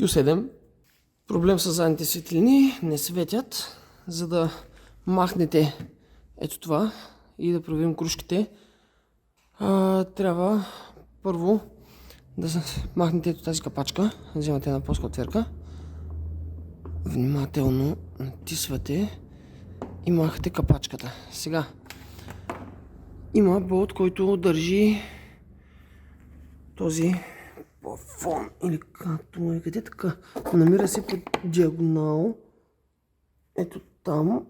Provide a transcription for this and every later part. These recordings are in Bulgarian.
Q7. Проблем с задните светлини, не светят. За да махнете ето това и да проверим крушките, трябва първо да махнете ето тази капачка. Вземате една плоска отверка. Внимателно натисвате и махате капачката. Сега има болт, който държи този плафон или както му викате, така. Намира се по диагонал. Ето там.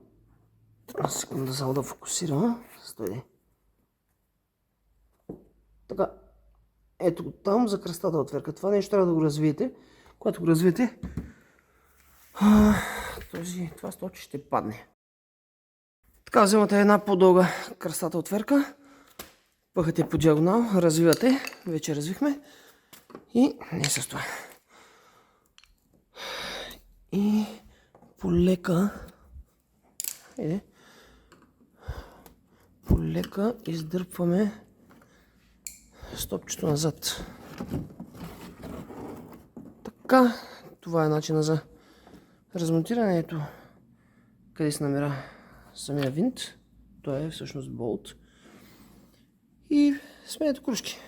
Една секунда само да фокусира. Стой. Така. Ето го там за кръстата отверка. Това нещо трябва да го развиете. Когато го развиете, това сточе ще падне. Така, вземате една по-дълга кръстата отверка. Пъхате по диагонал, развивате. Вече развихме. И не с това. И полека издърпваме стопчето назад. Така, това е начина за размонтирането. Къде се намира самия винт. Той е всъщност болт. И сменяте крушки.